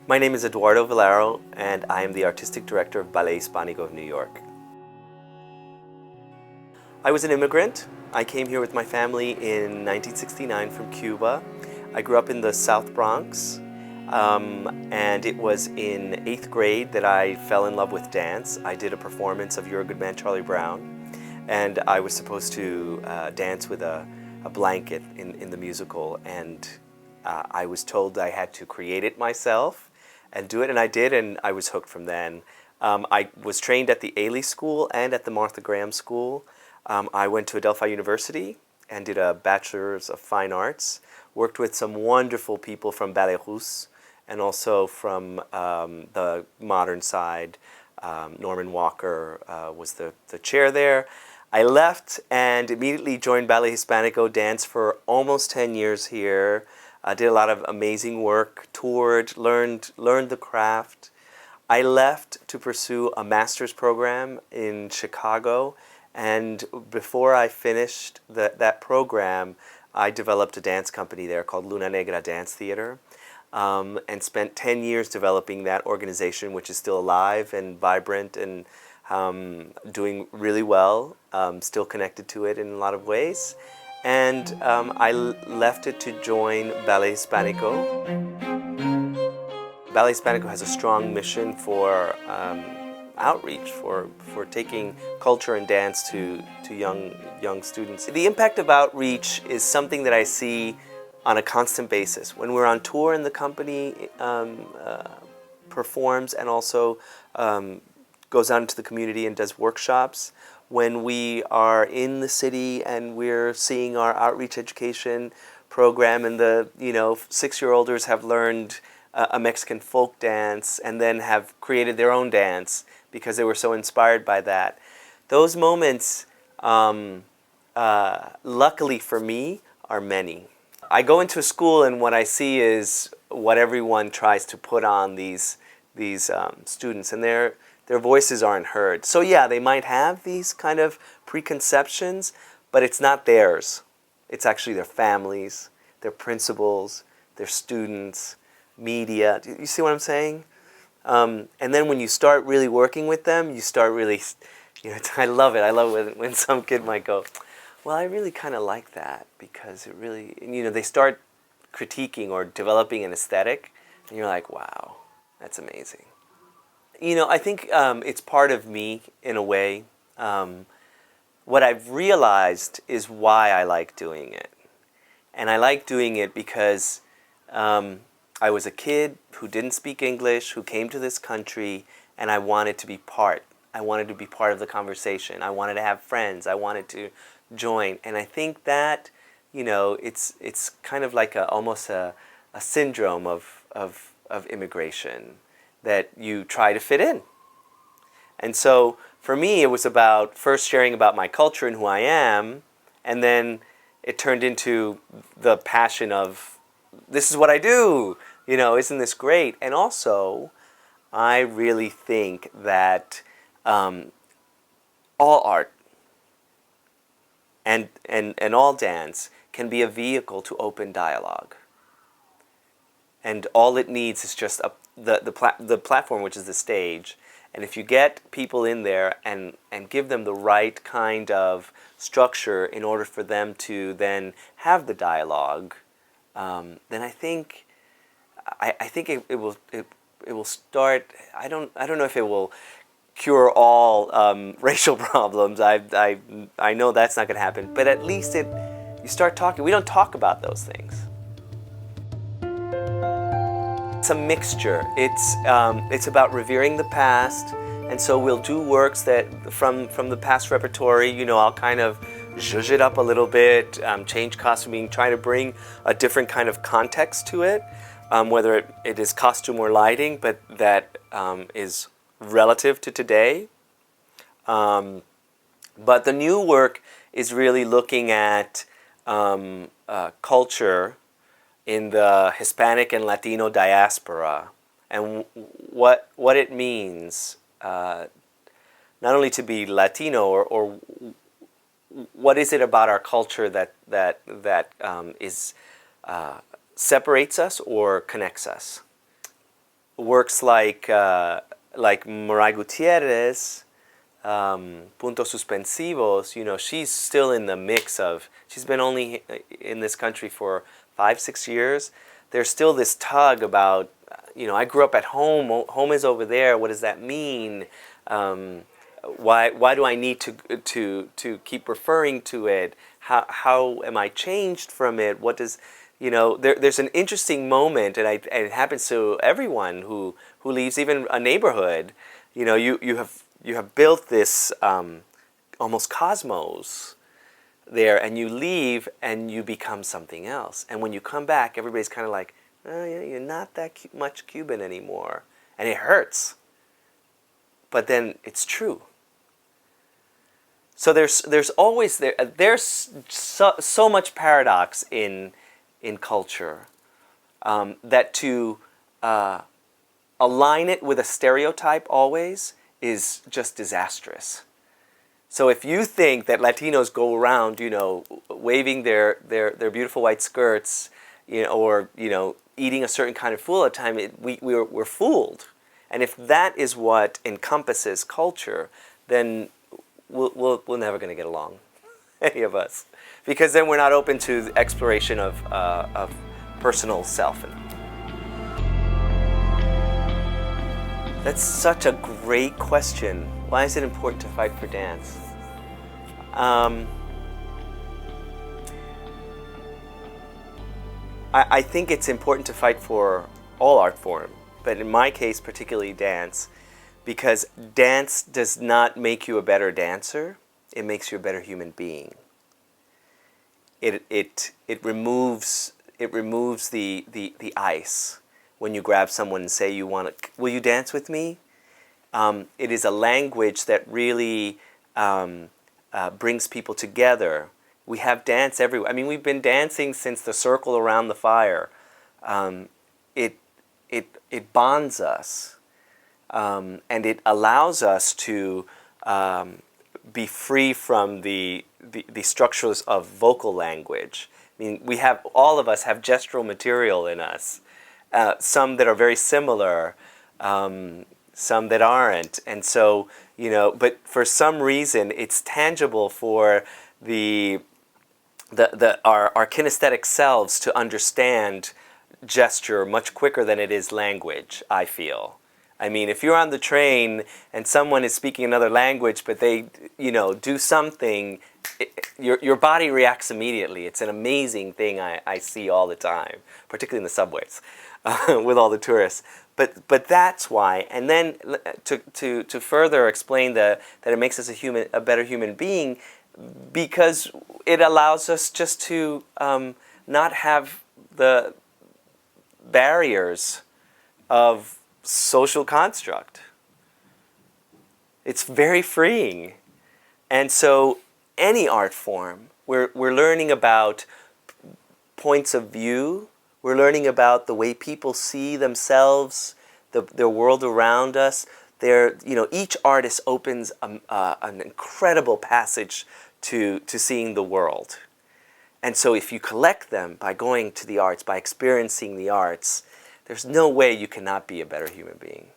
My name is Eduardo Vilaro, and I am the Artistic Director of Ballet Hispanico of New York. I was an immigrant. I came here with my family in 1969 from Cuba. I grew up in the South Bronx, and it was in 8th grade that I fell in love with dance. I did a performance of You're a Good Man, Charlie Brown, and I was supposed to dance with a blanket in the musical, and I was told I had to create it myself and do it, and I did, and I was hooked from then. I was trained at the Ailey School and at the Martha Graham School. I went to Adelphi University and did a Bachelor's of Fine Arts, worked with some wonderful people from Ballet Russe and also from the modern side. Norman Walker was the chair there. I left and immediately joined Ballet Hispanico, danced for almost 10 years here. Did a lot of amazing work, toured, learned the craft. I left to pursue a master's program in Chicago, and before I finished that program, I developed a dance company there called Luna Negra Dance Theater, and spent 10 years developing that organization, which is still alive and vibrant and doing really well, still connected to it in a lot of ways. And I left it to join Ballet Hispanico. Ballet Hispanico has a strong mission for outreach, for taking culture and dance to young students. The impact of outreach is something that I see on a constant basis. When we're on tour and the company performs and also goes out into the community and does workshops, when we are in the city and we're seeing our outreach education program and the 6-year-olders have learned a Mexican folk dance and then have created their own dance because they were so inspired by that. Those moments, luckily for me, are many. I go into a school and what I see is what everyone tries to put on these students, and their voices aren't heard. So yeah, they might have these kind of preconceptions, but it's not theirs. It's actually their families, their principals, their students, media. Do you see what I'm saying? And then when you start really working with them, you start really, I love it. I love it when some kid might go, well, I really kind of like that because it really, they start critiquing or developing an aesthetic, and you're like, wow, that's amazing. I think it's part of me in a way. What I've realized is why I like doing it. And I like doing it because I was a kid who didn't speak English, who came to this country, and I wanted to be part. I wanted to be part of the conversation. I wanted to have friends. I wanted to join. And I think that, it's kind of like almost a syndrome of immigration, that you try to fit in. And so for me, it was about first sharing about my culture and who I am, and then it turned into the passion of, this is what I do, isn't this great? And also, I really think that all art and all dance can be a vehicle to open dialogue. And all it needs is just the platform, which is the stage. And if you get people in there and give them the right kind of structure in order for them to then have the dialogue, then I think it will start. I don't know if it will cure all racial problems. I know that's not going to happen. But at least you start talking. We don't talk about those things. It's a mixture. It's about revering the past, and so we'll do works that from the past repertory. I'll kind of zhuzh it up a little bit, change costuming, try to bring a different kind of context to it, whether it is costume or lighting, but that is relative to today. But the new work is really looking at culture in the Hispanic and Latino diaspora, and what it means not only to be Latino, or what is it about our culture that is separates us or connects us. works like Moray Gutierrez, Puntos Suspensivos, you know, she's still in the mix of, she's been only in this country for 5, 6 years. There's still this tug about, you know, I grew up at home, home is over there, what does that mean? Why do I need to keep referring to it? How am I changed from it? What does, you know, there's an interesting moment, and it happens to everyone who leaves even a neighborhood. You know, you have built this almost cosmos there, and you leave and you become something else. And when you come back, everybody's kind of like, oh yeah, you're not that much Cuban anymore, and it hurts. But then it's true. So there's always there's so much paradox in culture, that to align it with a stereotype always is just disastrous. So if you think that Latinos go around, you know, waving their beautiful white skirts, you know, or, you know, eating a certain kind of food all the time, we're fooled. And if that is what encompasses culture, then we're never going to get along, any of us, because then we're not open to the exploration of personal self. That's such a great question. Why is it important to fight for dance? I think it's important to fight for all art form, but in my case, particularly dance, because dance does not make you a better dancer. It makes you a better human being. It removes the ice when you grab someone and say, will you dance with me? It is a language that really brings people together. We have dance everywhere. I mean, we've been dancing since the circle around the fire. It bonds us, and it allows us to be free from the structures of vocal language. I mean, all of us have gestural material in us. Some that are very similar, some that aren't, and so, you know. But for some reason, it's tangible for our kinesthetic selves to understand gesture much quicker than it is language, I feel. I mean, if you're on the train and someone is speaking another language, but they, you know, do something, your body reacts immediately. It's an amazing thing I see all the time, particularly in the subways, with all the tourists. But that's why. And then to further explain that it makes us a better human being, because it allows us just to not have the barriers of social construct. It's very freeing. And so any art form, we're learning about points of view. We're learning about the way people see themselves, their world around us. Each artist opens an incredible passage to seeing the world. And so if you collect them by going to the arts, by experiencing the arts, there's no way you cannot be a better human being.